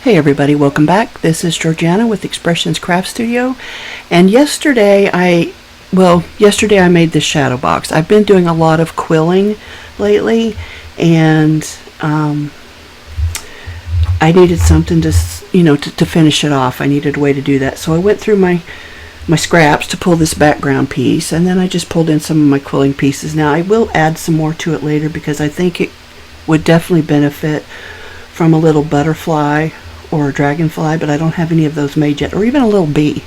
Hey everybody, welcome back. This is Georgiana with Expressions Craft Studio, and yesterday I made this shadow box. I've been doing a lot of quilling lately, and I needed something to finish it off. I needed a way to do that, so I went through my scraps to pull this background piece, and then I just pulled in some of my quilling pieces. Now I will add some more to it later because I think it would definitely benefit from a little butterfly or a dragonfly, but I don't have any of those made yet, or even a little bee.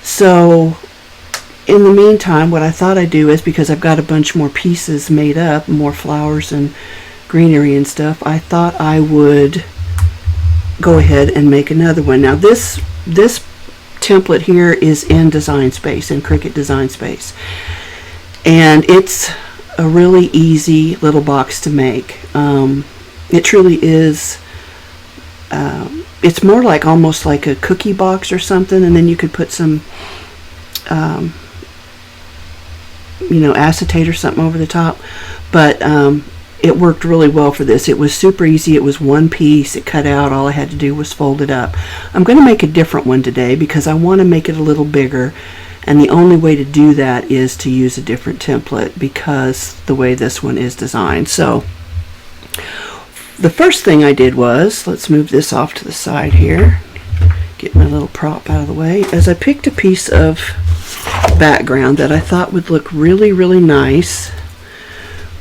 So in the meantime, what I thought I'd do is, because I've got a bunch more pieces made up, more flowers and greenery and stuff, I thought I would go ahead and make another one. Now this template here is in Design Space, in Cricut Design Space, and it's a really easy little box to make. It truly is. It's more like almost like a cookie box or something, and then you could put some acetate or something over the top, but it worked really well for this. It was super easy. It was one piece. It cut out. All I had to do was fold it up. I'm going to make a different one today because I want to make it a little bigger, and the only way to do that is to use a different template because the way this one is designed. So the first thing I did was, let's move this off to the side here, get my little prop out of the way, as I picked a piece of background that I thought would look really, really nice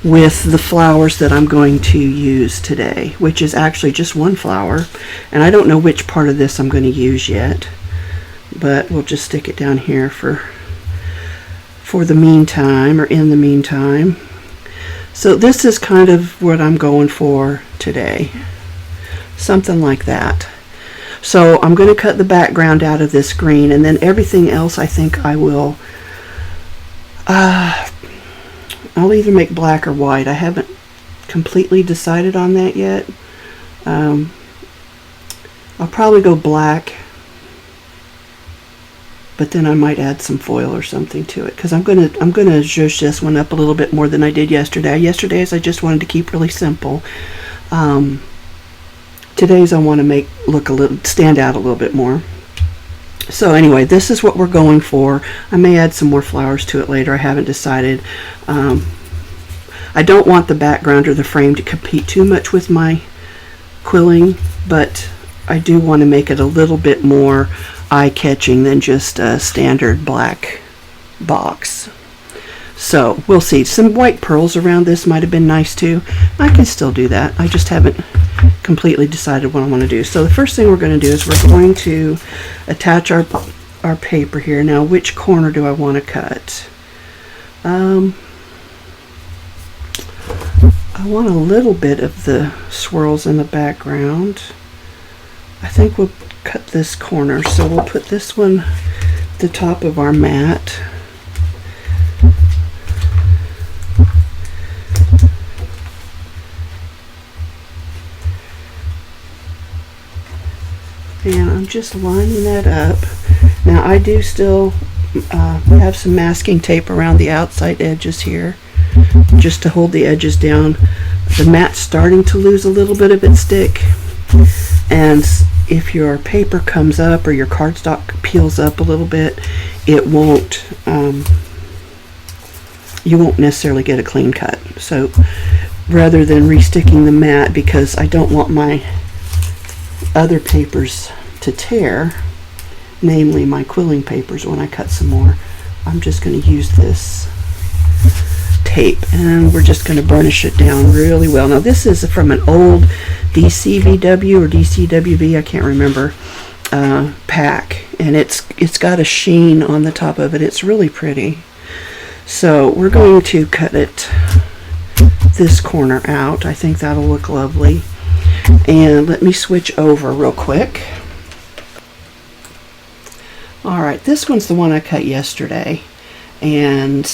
with the flowers that I'm going to use today, which is actually just one flower, and I don't know which part of this I'm going to use yet, but we'll just stick it down here for the meantime, or in the meantime. So this is kind of what I'm going for today, something like that. So I'm going to cut the background out of this green, and then everything else I think I will I'll either make black or white. I haven't completely decided on that yet. I'll probably go black, but then I might add some foil or something to it, because I'm gonna zhuzh this one up a little bit more than I did yesterday. Yesterday's I just wanted to keep really simple. Today's I want to stand out a little bit more. So anyway, this is what we're going for. I may add some more flowers to it later. I haven't decided. I don't want the background or the frame to compete too much with my quilling, but I do want to make it a little bit more eye-catching than just a standard black box. So we'll see. Some white pearls around this might have been nice too. I can still do that. I just haven't completely decided what I want to do. So the first thing we're going to do is we're going to attach our paper here. Now, which corner do I want to cut? I want a little bit of the swirls in the background. I think we'll cut this corner, so we'll put this one at the top of our mat. And I'm just lining that up. Now I do still have some masking tape around the outside edges here, just to hold the edges down. The mat's starting to lose a little bit of its stick, and if your paper comes up or your cardstock peels up a little bit, it won't you won't necessarily get a clean cut. So rather than resticking the mat, because I don't want my other papers to tear, namely my quilling papers, when I cut some more, I'm just going to use this tape, and we're just going to burnish it down really well. Now this is from an old DCVW or DCWV, I can't remember, pack, and it's got a sheen on the top of it. It's really pretty. So we're going to cut this corner out. I think that'll look lovely. And let me switch over real quick. Alright, this one's the one I cut yesterday, and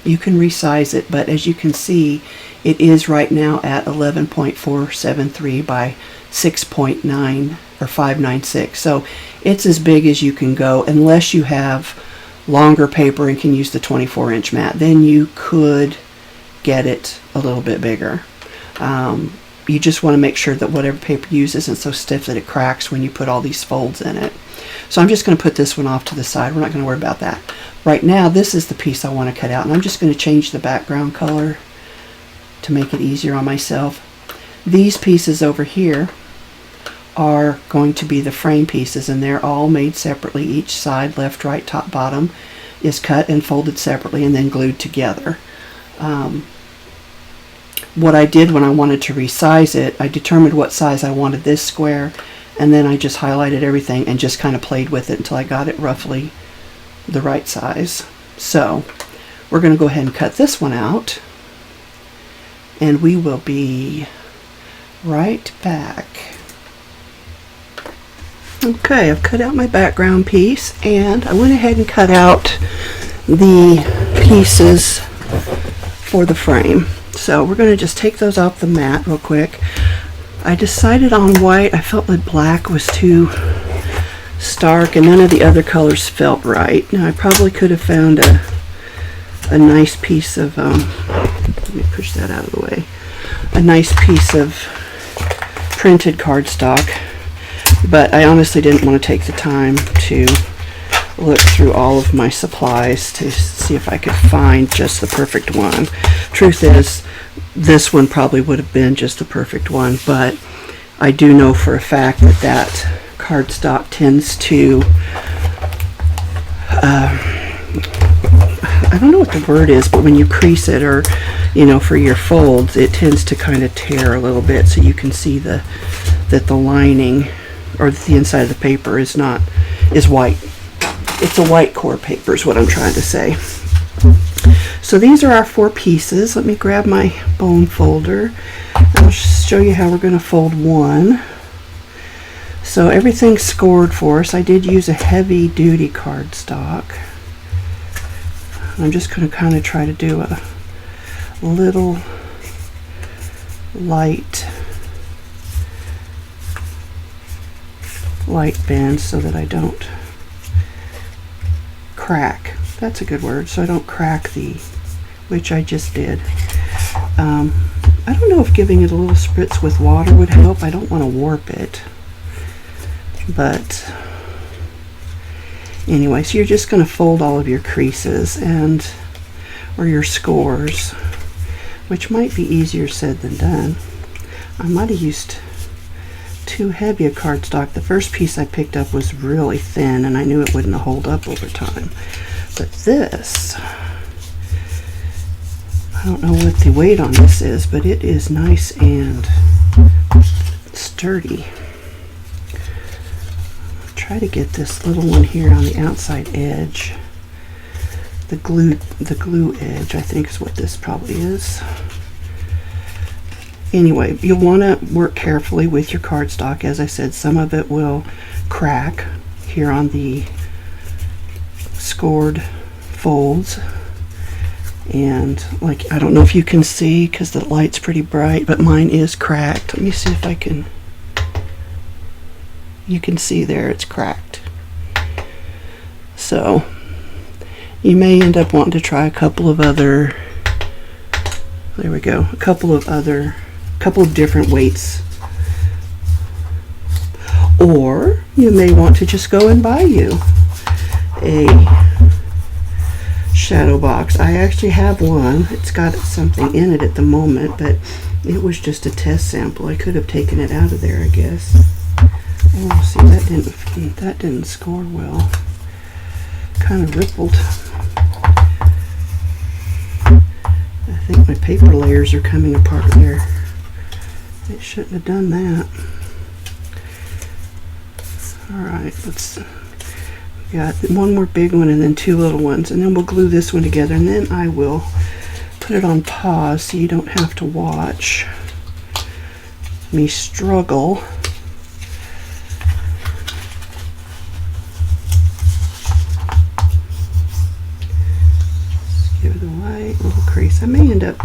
you can resize it, but as you can see, it is right now at 11.473 by 6.9 or 596. So it's as big as you can go, unless you have longer paper and can use the 24-inch mat. Then you could get it a little bit bigger. you just want to make sure that whatever paper you use isn't so stiff that it cracks when you put all these folds in it. So I'm just going to put this one off to the side. We're not going to worry about that. Right now, this is the piece I want to cut out, and I'm just going to change the background color to make it easier on myself. These pieces over here are going to be the frame pieces, and they're all made separately. Each side, left, right, top, bottom, is cut and folded separately and then glued together. What I did when I wanted to resize it, I determined what size I wanted this square, and then I just highlighted everything and just kind of played with it until I got it roughly the right size. So we're going to go ahead and cut this one out, and we will be right back. Okay, I've cut out my background piece, and I went ahead and cut out the pieces for the frame. So we're going to just take those off the mat real quick. I decided on white. I felt that black was too stark, and none of the other colors felt right. Now I probably could have found a nice piece of, let me push that out of the way, a nice piece of printed cardstock, but I honestly didn't want to take the time to look through all of my supplies to see if I could find just the perfect one. Truth is, this one probably would have been just the perfect one, but I do know for a fact that that cardstock tends to, I don't know what the word is, but when you crease it, or for your folds, it tends to kind of tear a little bit, so you can see that the lining or the inside of the paper is white. It's a white core paper is what I'm trying to say. So these are our 4 pieces. Let me grab my bone folder. I'll show you how we're going to fold one. So everything's scored for us. I did use a heavy duty cardstock. I'm just going to kind of try to do a little light bend so that I don't crack. That's a good word. So I don't crack which I just did. I don't know if giving it a little spritz with water would help. I don't want to warp it. But anyway, so you're just going to fold all of your creases or your scores, which might be easier said than done. I might have used too heavy a cardstock. The first piece I picked up was really thin, and I knew it wouldn't hold up over time. But this, I don't know what the weight on this is, but it is nice and sturdy. I'll try to get this little one here on the outside edge. The glue edge, I think, is what this probably is. Anyway, you'll want to work carefully with your cardstock. As I said, some of it will crack here on the scored folds, and I don't know if you can see because the light's pretty bright, but mine is cracked. Let me see if I can. You can see there it's cracked. So you may end up wanting to try a couple of other, there we go, a couple of different weights. Or you may want to just go and buy you a shadow box. I actually have one. It's got something in it at the moment, but it was just a test sample. I could have taken it out of there, I guess. Oh, see, that didn't score well. Kind of rippled. I think my paper layers are coming apart there. It shouldn't have done that. Alright, we got one more big one and then 2 little ones, and then we'll glue this one together, and then I will put it on pause so you don't have to watch me struggle. Give it a light little crease. I may end up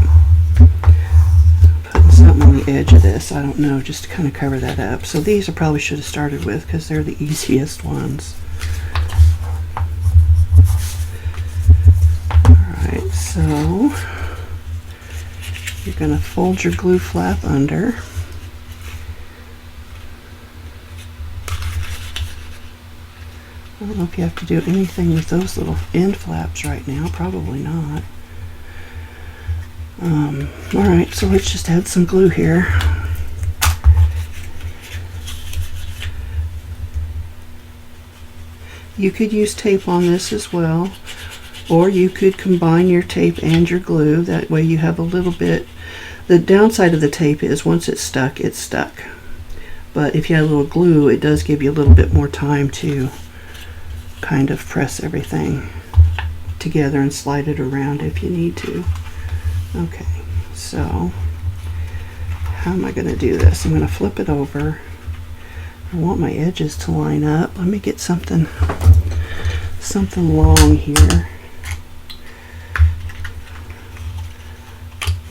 putting something on the edge of this, I don't know, just to kind of cover that up. So these I probably should have started with because they're the easiest ones. Alright, so you're going to fold your glue flap under. I don't know if you have to do anything with those little end flaps right now. Probably not. Alright, so let's just add some glue here. You could use tape on this as well, or you could combine your tape and your glue. That way you have a little bit. The downside of the tape is once it's stuck, it's stuck. But if you have a little glue, it does give you a little bit more time to kind of press everything together and slide it around if you need to. Okay, so how am I going to do this? I'm going to flip it over. I want my edges to line up. Let me get something long here.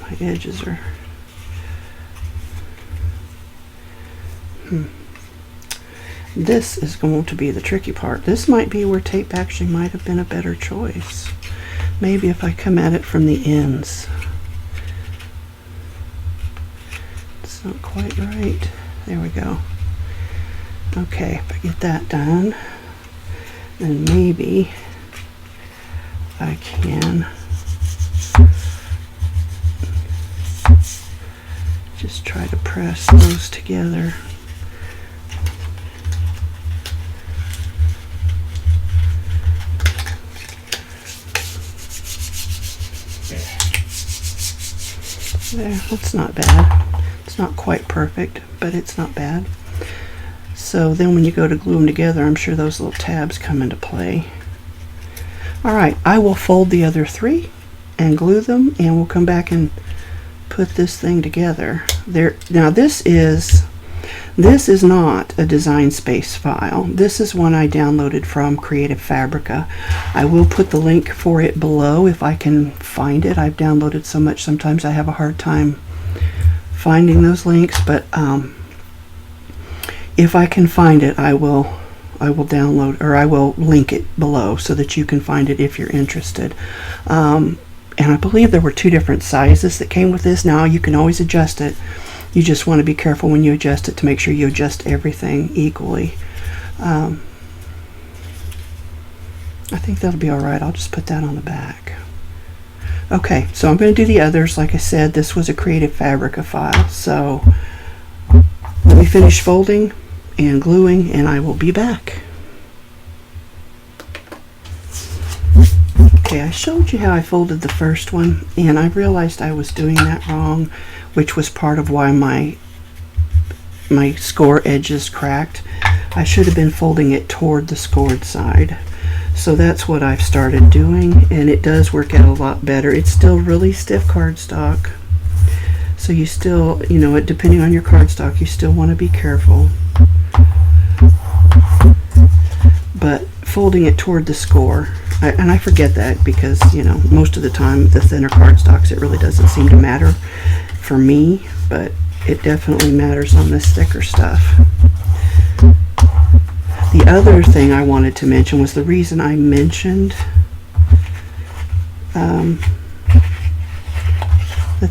My edges are This is going to be the tricky part. This might be where tape actually might have been a better choice. Maybe if I come at it from the ends. It's not quite right. There we go. Okay, if I get that done, then maybe I can just try to press those together. There, that's not bad. It's not quite perfect, but it's not bad. So then when you go to glue them together, I'm sure those little tabs come into play. Alright, I will fold the other three and glue them, and we'll come back and put this thing together. Now this is not a Design Space file. This is one I downloaded from Creative Fabrica. I will put the link for it below if I can find it. I've downloaded so much, sometimes I have a hard time finding those links, but if I can find it, I will download, or I will link it below so that you can find it if you're interested. And I believe there were 2 different sizes that came with this. Now you can always adjust it. You just want to be careful when you adjust it to make sure you adjust everything equally. I think that'll be alright. I'll just put that on the back. Okay, so I'm going to do the others. Like I said, this was a Creative Fabrica file. So let me finish folding and gluing, and I will be back. Okay, I showed you how I folded the first one, and I realized I was doing that wrong, which was part of why my score edges cracked. I should have been folding it toward the scored side. So that's what I've started doing, and it does work out a lot better. It's still really stiff cardstock, so you still, you know, depending on your cardstock, you still want to be careful. But folding it toward the score, and I forget that because, you know, most of the time the thinner cardstocks, it really doesn't seem to matter for me, but it definitely matters on this thicker stuff. The other thing I wanted to mention was the reason I mentioned that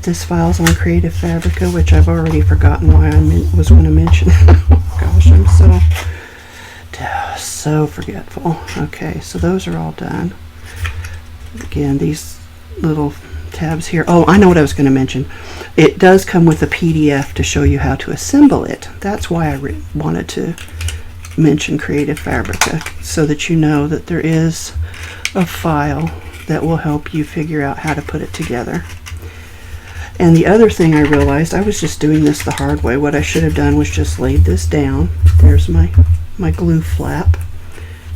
this file's on Creative Fabrica, which I've already forgotten why I was going to mention. Oh gosh, I'm so forgetful. Okay, so those are all done. Again, these little tabs here. Oh, I know what I was going to mention. It does come with a PDF to show you how to assemble it. That's why I wanted to mention Creative Fabrica, so that you know that there is a file that will help you figure out how to put it together. And the other thing I realized, I was just doing this the hard way. What I should have done was just laid this down. There's my glue flap,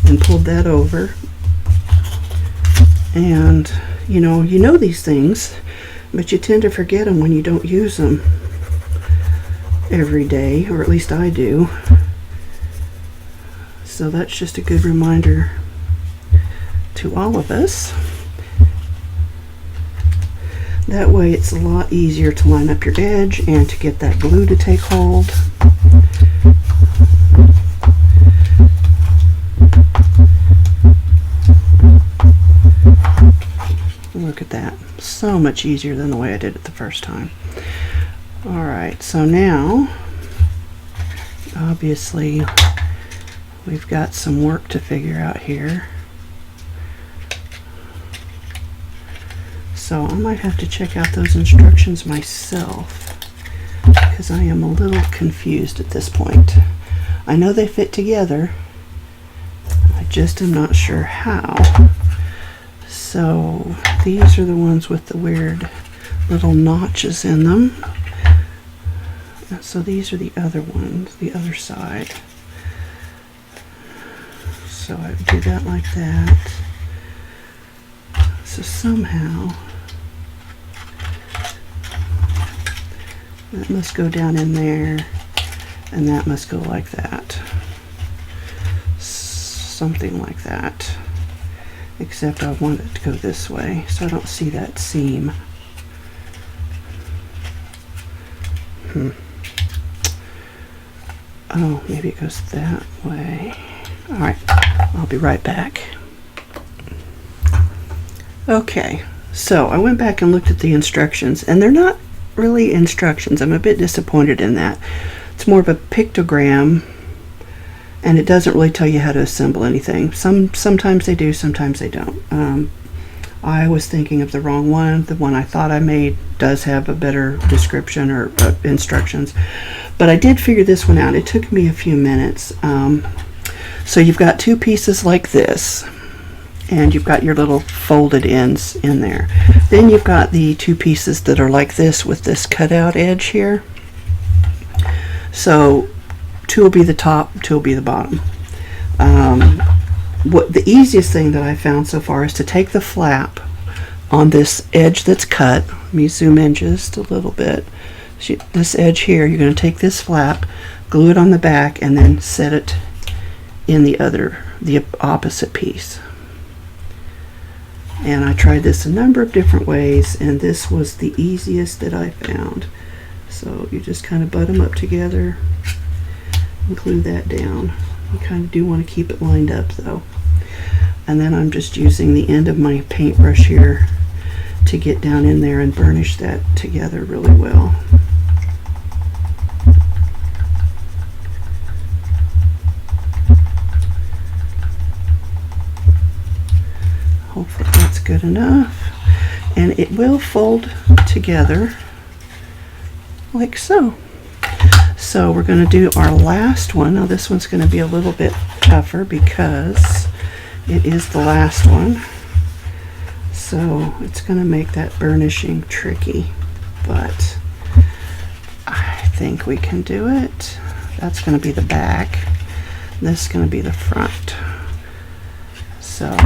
and pulled that over. And you know these things, but you tend to forget them when you don't use them every day, or at least I do. So that's just a good reminder to all of us. That way it's a lot easier to line up your edge and to get that glue to take hold. Look at that. So much easier than the way I did it the first time. Alright, so now, obviously, we've got some work to figure out here. So I might have to check out those instructions myself, because I am a little confused at this point. I know they fit together, I just am not sure how. So these are the ones with the weird little notches in them. So these are the other ones, the other side. So I would do that like that. So somehow that must go down in there, and that must go like that. Something like that. Except I want it to go this way, so I don't see that seam. Oh, maybe it goes that way. Alright, I'll be right back. Okay, so I went back and looked at the instructions, and they're not really instructions. I'm a bit disappointed in that. It's more of a pictogram, and it doesn't really tell you how to assemble anything. Sometimes they do, sometimes they don't. I was thinking of the wrong one. The one I thought I made does have a better description or instructions, but I did figure this one out. It took me a few minutes. So you've got two pieces like this, and you've got your little folded ends in there. Then you've got the two pieces that are like this with this cutout edge here. So two will be the top, two will be the bottom. What the easiest thing that I found so far is to take the flap on this edge that's cut. Let me zoom in just a little bit. This edge here, you're going to take this flap, glue it on the back, and then set it in the opposite piece. And I tried this a number of different ways, and this was the easiest that I found. So you just kind of butt them up together and glue that down. You kind of do want to keep it lined up though. And then I'm just using the end of my paintbrush here to get down in there and burnish that together really well. Hopefully that's good enough. And it will fold together like so. So we're going to do our last one. Now this one's going to be a little bit tougher because it is the last one. So it's going to make that burnishing tricky, but I think we can do it. That's going to be the back. This is going to be the front. So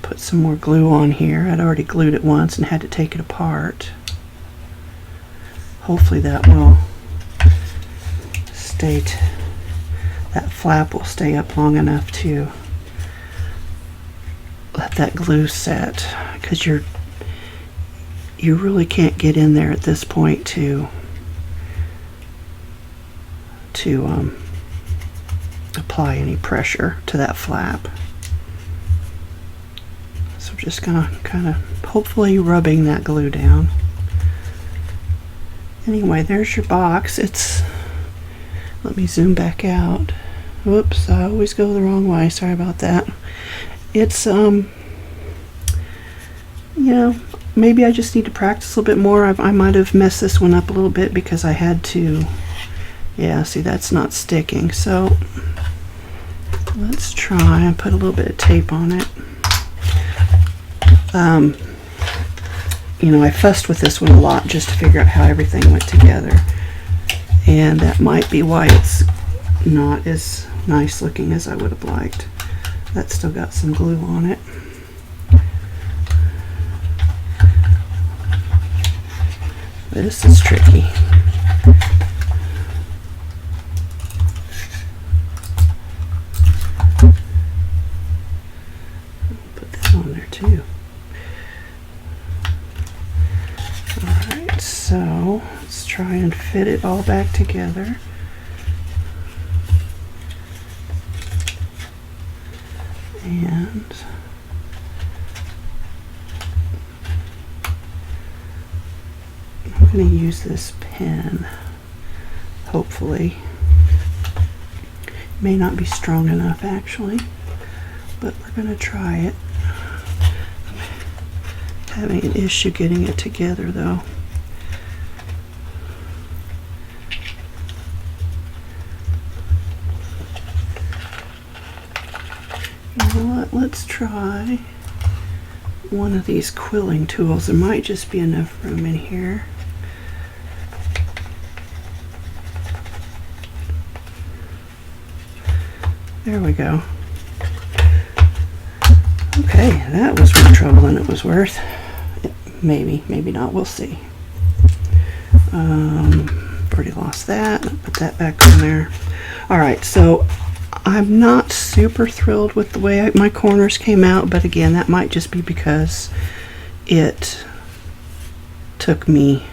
put some more glue on here. I'd already glued it once and had to take it apart. Hopefully that will stay, that flap will stay up long enough to let that glue set, because you really can't get in there at this point to apply any pressure to that flap. So I'm just gonna kind of hopefully rubbing that glue down. Anyway, there's your box. Let me zoom back out. Whoops, I always go the wrong way. Sorry about that. It's, you know, maybe I just need to practice a little bit more. I might have messed this one up a little bit because I had to, yeah, see, that's not sticking. So let's try and put a little bit of tape on it. You know, I fussed with this one a lot just to figure out how everything went together. And that might be why it's not as nice looking as I would have liked. That's still got some glue on it. This is tricky. Put that on there too. Alright, so let's try and fit it all back together. And I'm going to use this pen, hopefully. May not be strong enough actually, but we're going to try it. I'm having an issue getting it together though. You know what? Let's try one of these quilling tools. There might just be enough room in here. There we go. Okay, that was more trouble than it was worth. Maybe, maybe not. We'll see. Already lost that. Put that back on there. All right, so I'm not super thrilled with the way my corners came out, but again, that might just be because it took me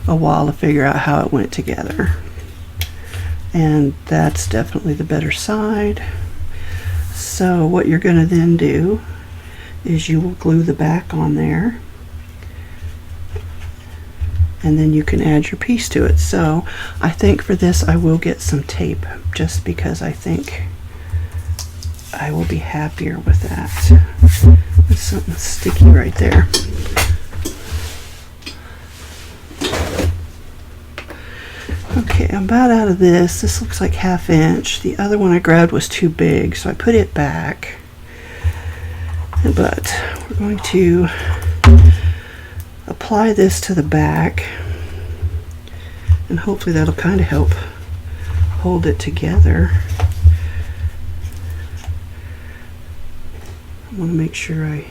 a while to figure out how it went together. And that's definitely the better side. So what you're going to then do is you will glue the back on there, and then you can add your piece to it. So I think for this I will get some tape, just because I think I will be happier with that. There's something sticky right there. Okay, I'm about out of this. This looks like 1/2 inch. The other one I grabbed was too big, so I put it back. But we're going to apply this to the back, and hopefully that'll kind of help hold it together. I want to make sure I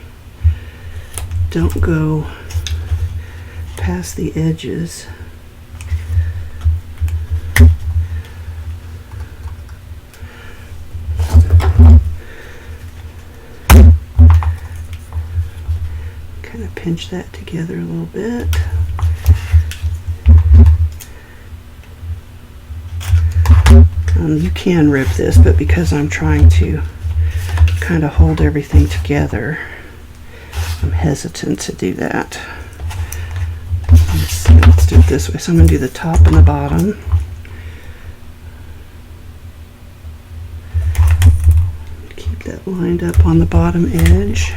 don't go past the edges. Kind of pinch that together a little bit. You can rip this, but because I'm trying to kind of hold everything together, I'm hesitant to do that. Let's see, let's do it this way. So I'm going to do the top and the bottom. Keep that lined up on the bottom edge.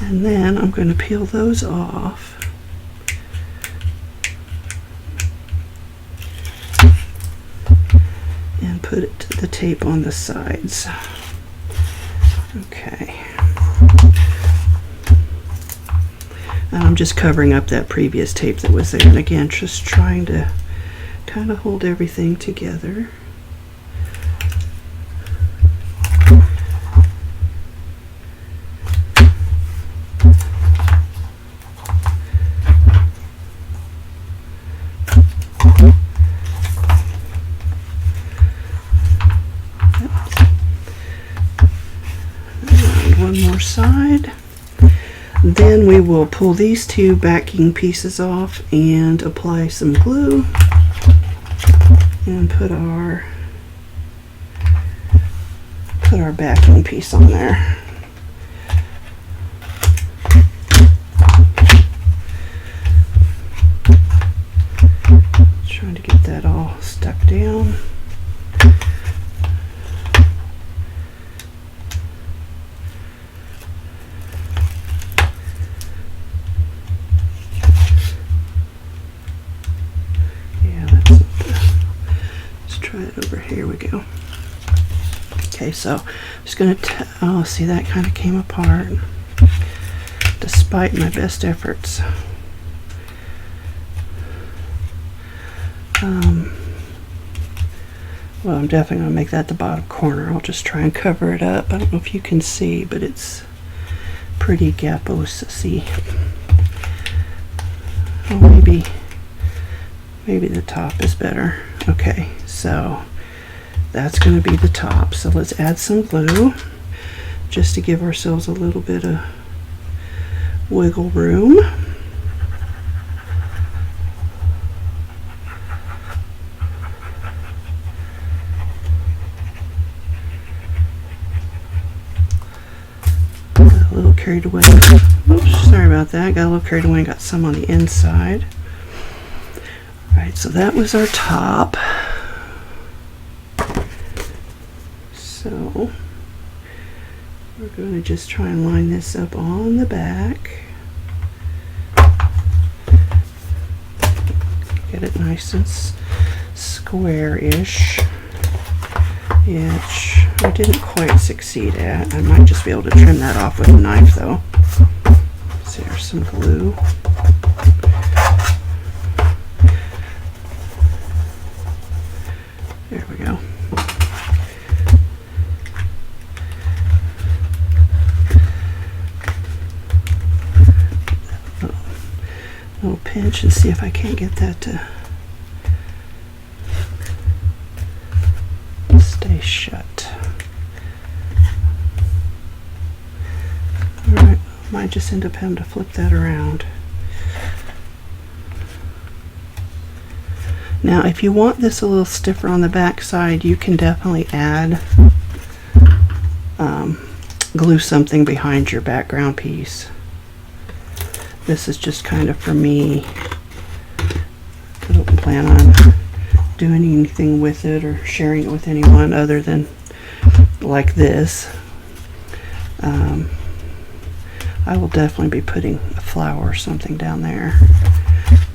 And then I'm going to peel those off. And put the tape on the sides. Okay. And I'm just covering up that previous tape that was there. And again, just trying to kind of hold everything together. One more side. Then we will pull these two backing pieces off and apply some glue and put our backing piece on there. Trying to get that all stuck down. Here we go. Okay, so I'm just going to, oh, see, that kind of came apart despite my best efforts. Well, I'm definitely going to make that the bottom corner. I'll just try and cover it up. I don't know if you can see, but it's pretty gapos-y. Oh, maybe the top is better. Okay, so that's going to be the top. So let's add some glue just to give ourselves a little bit of wiggle room. carried away. Oops, sorry about that. Got a little carried away and got some on the inside. Alright, so that was our top. So we're going to just try and line this up on the back. Get it nice and square-ish, which I didn't quite succeed at. I might just be able to trim that off with a knife though. So there's some glue. There we go. Little pinch and see if I can't get that to stay shut. Alright, might just end up having to flip that around. Now if you want this a little stiffer on the back side, you can definitely add glue something behind your background piece. This is just kind of for me. I don't plan on doing anything with it or sharing it with anyone other than like this. I will definitely be putting a flower or something down there.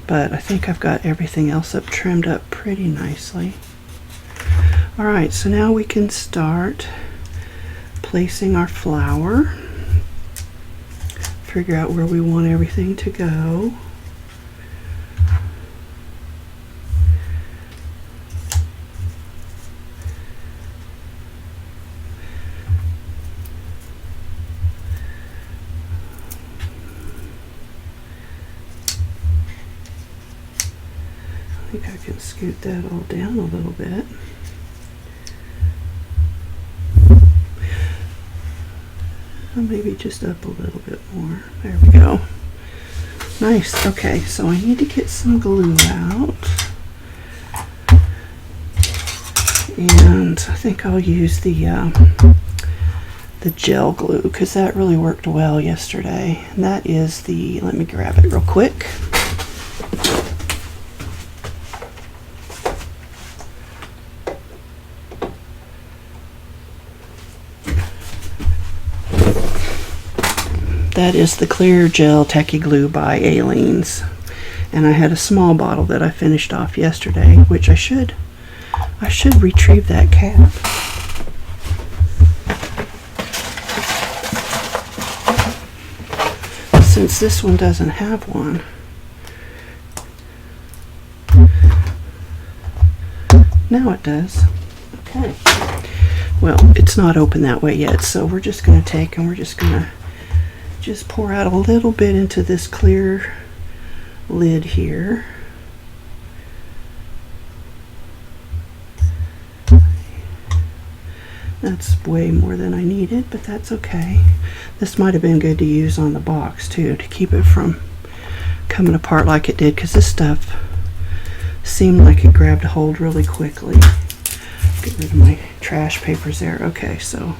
But I think I've got everything else up trimmed up pretty nicely. Alright, so now we can start placing our flower. Figure out where we want everything to go. I think I can scoot that all down a little bit. Maybe just up a little bit more. There we go. Nice. Okay, so I need to get some glue out. And I think I'll use the gel glue because that really worked well yesterday. And that is the, let me grab it real quick. That is the clear gel tacky glue by Aleene's, and I had a small bottle that I finished off yesterday, which I should retrieve that cap. Since this one doesn't have one. Now it does. Okay. Well, it's not open that way yet, so we're just going to take and we're just going to just pour out a little bit into this clear lid here. That's way more than I needed, but that's okay. This might have been good to use on the box too, to keep it from coming apart like it did, because this stuff seemed like it grabbed a hold really quickly. Get rid of my trash papers there. Okay, so I'm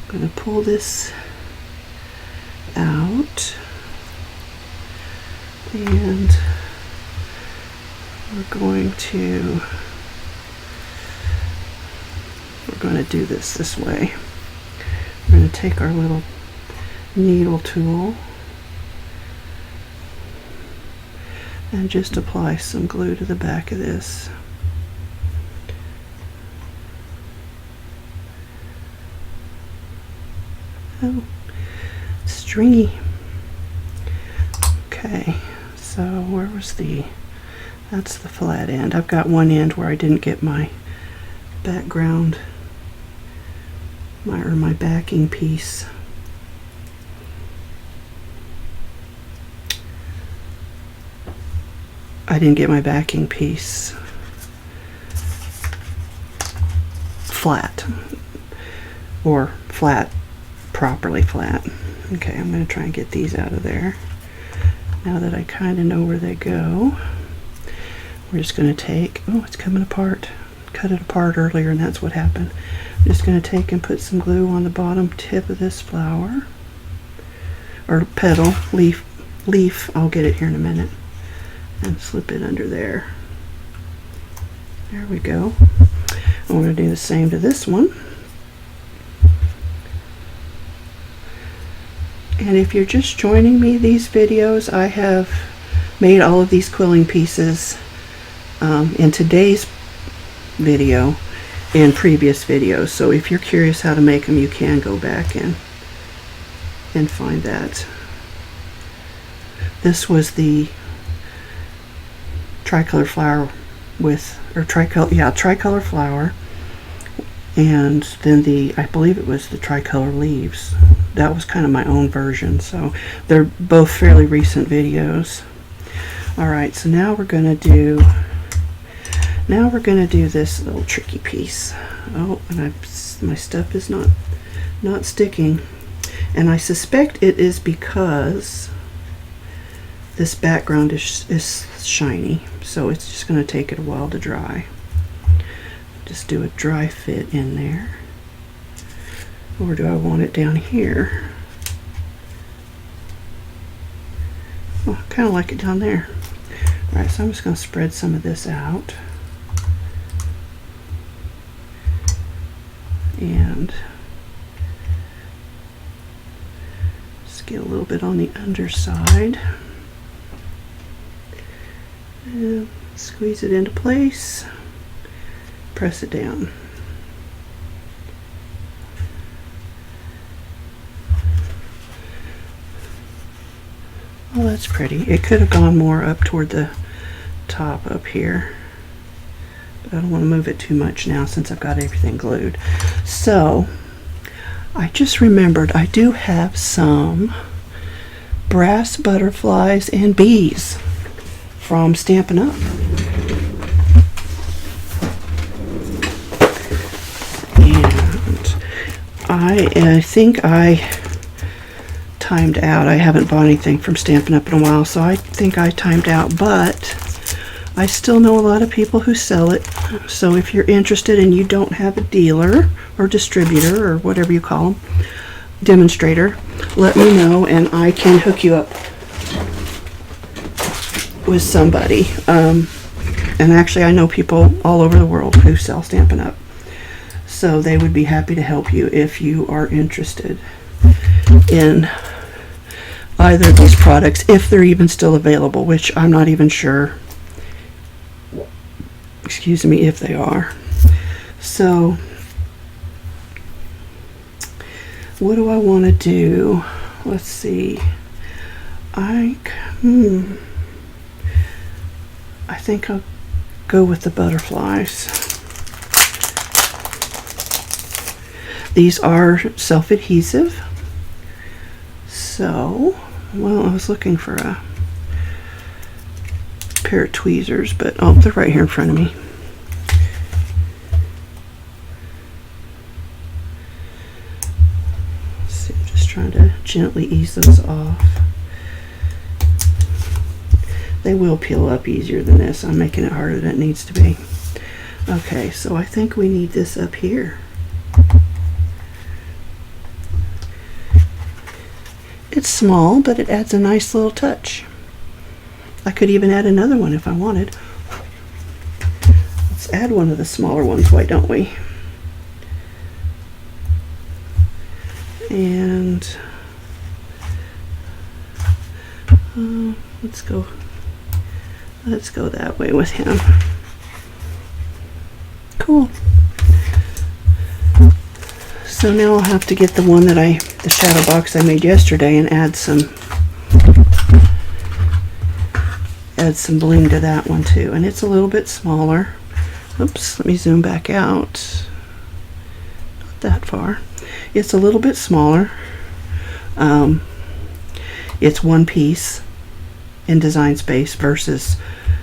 going to pull this out, and we're going to do this way. We're going to take our little needle tool and just apply some glue to the back of this. Oh, stringy. Okay, so where was that's the flat end. I've got one end where I didn't get my background, my backing piece. I didn't get my backing piece flat, or flat, properly flat. Okay, I'm going to try and get these out of there. Now that I kind of know where they go, we're just going to take, oh, it's coming apart. Cut it apart earlier and that's what happened. I'm just going to take and put some glue on the bottom tip of this flower. or petal, leaf, I'll get it here in a minute, and slip it under there. There we go. I'm going to do the same to this one. And if you're just joining me, these videos, I have made all of these quilling pieces in today's video and previous videos. So if you're curious how to make them, you can go back and find that. This was the tricolor flower with, or tricolor flower, and then I believe it was the tricolor leaves. That was kind of my own version, so they're both fairly recent videos. Alright, so now we're gonna do this little tricky piece. Oh, and my stuff is not sticking, and I suspect it is because this background is shiny, so it's just going to take it a while to dry. Just do a dry fit in there. Or do I want it down here? Oh, I kind of like it down there. Alright, so I'm just going to spread some of this out. And just get a little bit on the underside. And squeeze it into place, press it down. Oh, that's pretty. It could have gone more up toward the top up here, but I don't want to move it too much now since I've got everything glued. So I just remembered I do have some brass butterflies and bees from Stampin' Up. And I think I timed out. I haven't bought anything from Stampin' Up in a while, so I think I timed out, but I still know a lot of people who sell it. So if you're interested and you don't have a dealer or distributor or whatever you call them, demonstrator, let me know and I can hook you up with somebody. And actually I know people all over the world who sell Stampin' Up, so they would be happy to help you if you are interested in either of these products, if they're even still available, which I'm not even sure, excuse me, if they are. So what do I want to do? Let's see. I think I'll go with the butterflies. These are self-adhesive. So, well, I was looking for a pair of tweezers, but oh, they're right here in front of me. Let's see, I'm just trying to gently ease those off. They will peel up easier than this. I'm making it harder than it needs to be. Okay, so I think we need this up here. It's small, but it adds a nice little touch. I could even add another one if I wanted. Let's add one of the smaller ones, why don't we? And let's go that way with him. Cool. So now I'll have to get the one that the shadow box I made yesterday and add some bling to that one too. And it's a little bit smaller. Oops, let me zoom back out. Not that far. It's a little bit smaller. It's one piece in Design Space versus,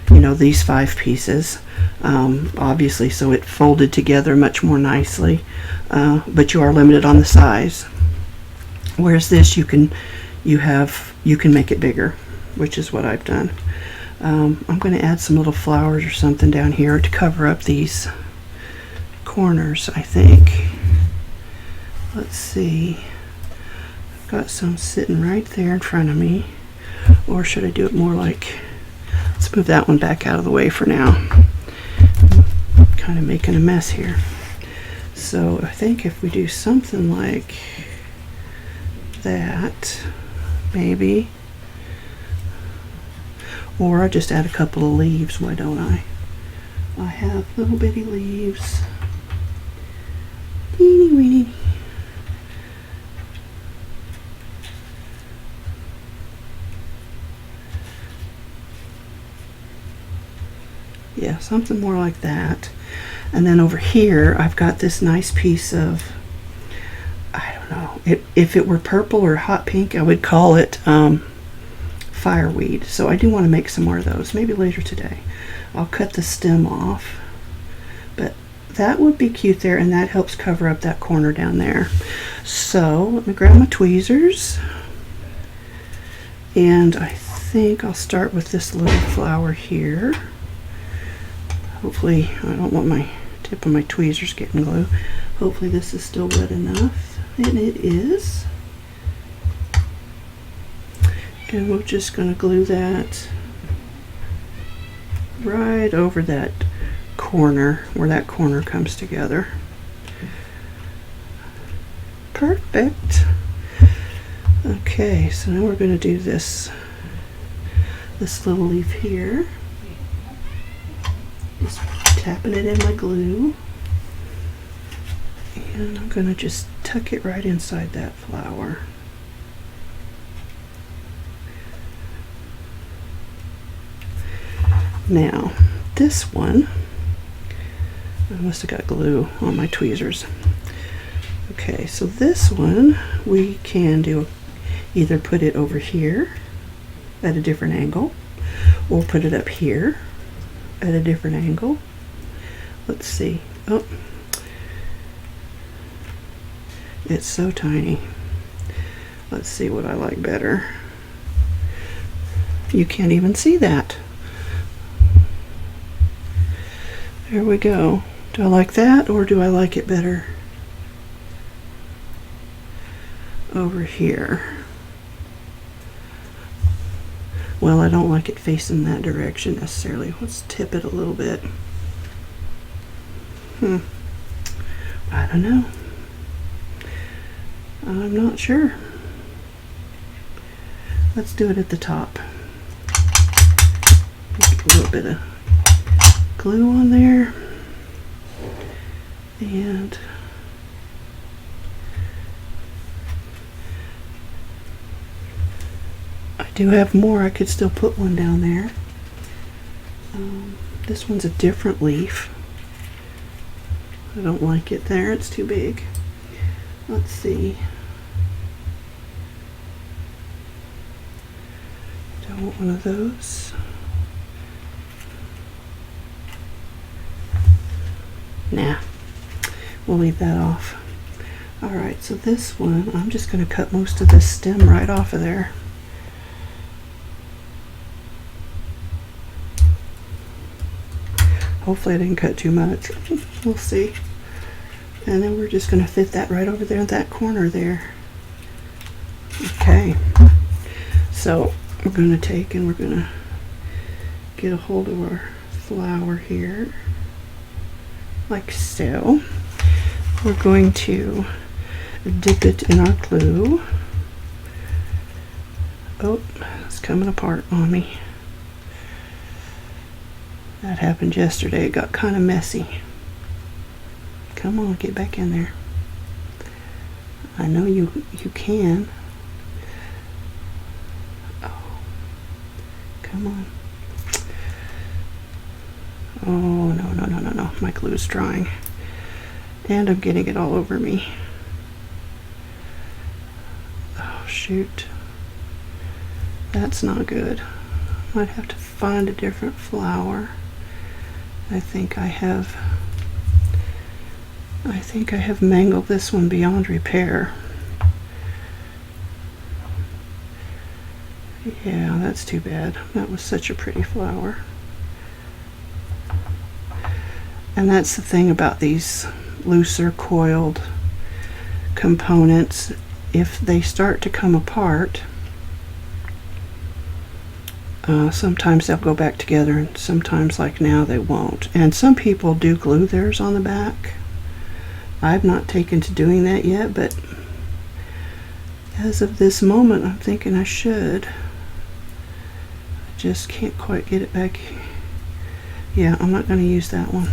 you know, these 5 pieces. Obviously, so it folded together much more nicely, but you are limited on the size. Whereas this, you can make it bigger, which is what I've done. I'm going to add some little flowers or something down here to cover up these corners, I think. Let's see. Got some sitting right there in front of me. Or should I do it more like, let's move that one back out of the way for now. Kind of making a mess here. So I think if we do something like that, maybe, or I just add a couple of leaves, why don't I? I have little bitty leaves. Teeny weeny. Yeah, something more like that. And then over here, I've got this nice piece of, I don't know, if it were purple or hot pink, I would call it fireweed. So I do want to make some more of those, maybe later today. I'll cut the stem off, but that would be cute there, and that helps cover up that corner down there. So let me grab my tweezers, and I think I'll start with this little flower here. Hopefully, I don't want my tip of my tweezers getting glue. Hopefully this is still wet enough, and it is. And we're just going to glue that right over that corner, where that corner comes together. Perfect. Okay, so now we're going to do this little leaf here. Just tapping it in my glue, and I'm going to just tuck it right inside that flower. Now this one, I must have got glue on my tweezers. Okay, so this one we can do, either put it over here at a different angle, or put it up here at a different angle. Let's see. Oh, it's so tiny. Let's see what I like better. You can't even see that. There we go. Do I like that, or do I like it better over here? Well, I don't like it facing that direction necessarily. Let's tip it a little bit. I don't know. I'm not sure. Let's do it at the top. Get a little bit of glue on there. And I do have more. I could still put one down there. This one's a different leaf. I don't like it there. It's too big. Let's see. Do I want one of those? Nah. We'll leave that off. Alright, so this one, I'm just going to cut most of this stem right off of there. Hopefully I didn't cut too much. We'll see. And then we're just going to fit that right over there in that corner there. Okay. So we're going to take and we're going to get a hold of our flower here. Like so. We're going to dip it in our glue. Oh, it's coming apart on me. That happened yesterday. It got kind of messy. Come on, get back in there. I know you can. Oh, come on. Oh, no. My glue's drying. And I'm getting it all over me. Oh, shoot. That's not good. Might have to find a different flower. I think I have mangled this one beyond repair. Yeah, that's too bad. That was such a pretty flower. And that's the thing about these looser coiled components. if they start to come apart, sometimes they'll go back together, and sometimes, like now, they won't. And some people do glue theirs on the back. I've not taken to doing that yet, but as of this moment, I'm thinking I should. I just can't quite get it back. Yeah, I'm not going to use that one.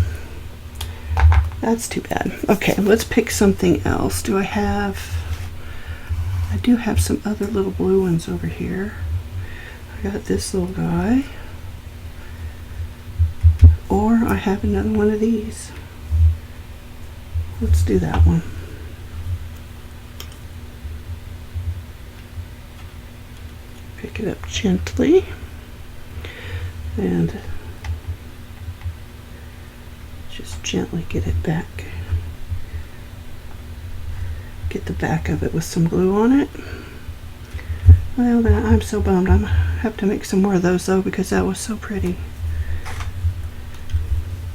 That's too bad. Okay, let's pick something else. I do have some other little blue ones over here. I got this little guy. Or I have another one of these. Let's do that one. Pick it up gently and just gently get it back. Get the back of it with some glue on it. Well, I'm so bummed. I'm gonna have to make some more of those though, because that was so pretty.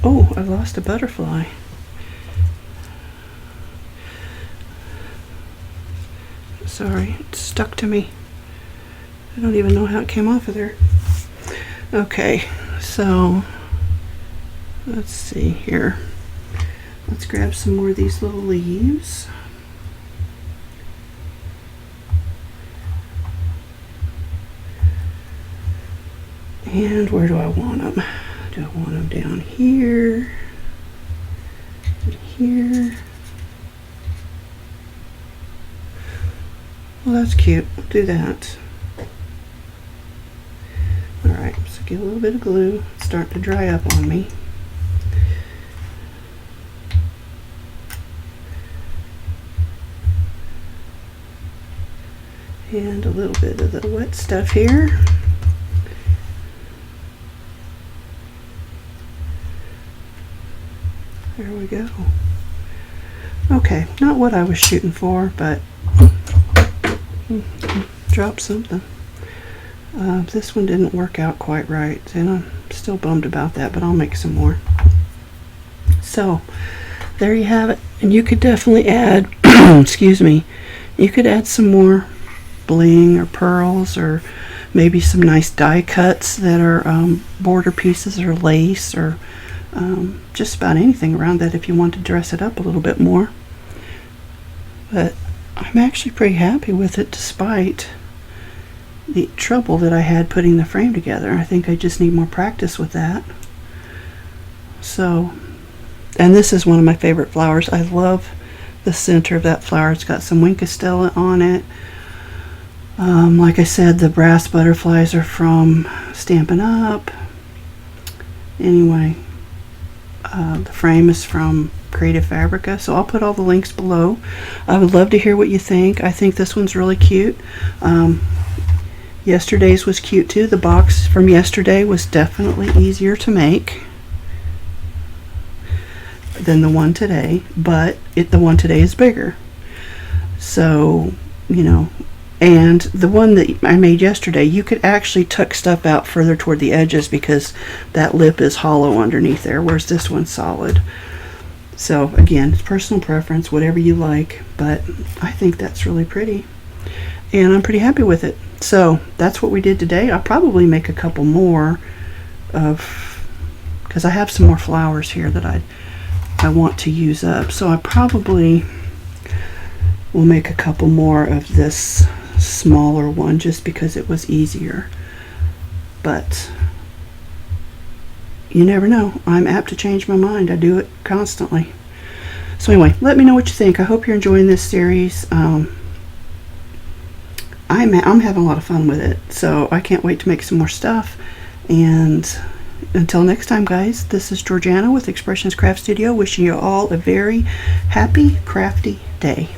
Oh, I lost a butterfly. Sorry, it stuck to me. I don't even know how it came off of there. Okay, so let's see here. Let's grab some more of these little leaves. And where do I want them? Do I want them down here? Here? Well, that's cute. We'll do that. Alright, so get a little bit of glue. It's starting to dry up on me. And a little bit of the wet stuff here. There we go. Okay, not what I was shooting for, but drop something. This one didn't work out quite right, and I'm still bummed about that, but I'll make some more. So there you have it. And you could definitely add excuse me, you could add some more bling or pearls, or maybe some nice die cuts that are border pieces or lace, or just about anything around that if you want to dress it up a little bit more. But I'm actually pretty happy with it, despite the trouble that I had putting the frame together. I think I just need more practice with that. So, and this is one of my favorite flowers. I love the center of that flower. It's got some Winkostella on it. Like I said, the brass butterflies are from Stampin' Up. Anyway, the frame is from Creative Fabrica, so I'll put all the links below. I would love to hear what you think. I think this one's really cute. Yesterday's was cute too. The box from yesterday was definitely easier to make than the one today, but the one today is bigger. So, you know, and the one that I made yesterday, you could actually tuck stuff out further toward the edges because that lip is hollow underneath there, whereas this one's solid. So again, it's personal preference, whatever you like, but I think that's really pretty, and I'm pretty happy with it. So that's what we did today. I'll probably make a couple more because I have some more flowers here that I want to use up. So I probably will make a couple more of this smaller one just because it was easier. But you never know. I'm apt to change my mind. I do it constantly. So anyway, let me know what you think. I hope you're enjoying this series. I'm having a lot of fun with it, so I can't wait to make some more stuff. And until next time, guys, this is Georgiana with Expressions Craft Studio, wishing you all a very happy, crafty day.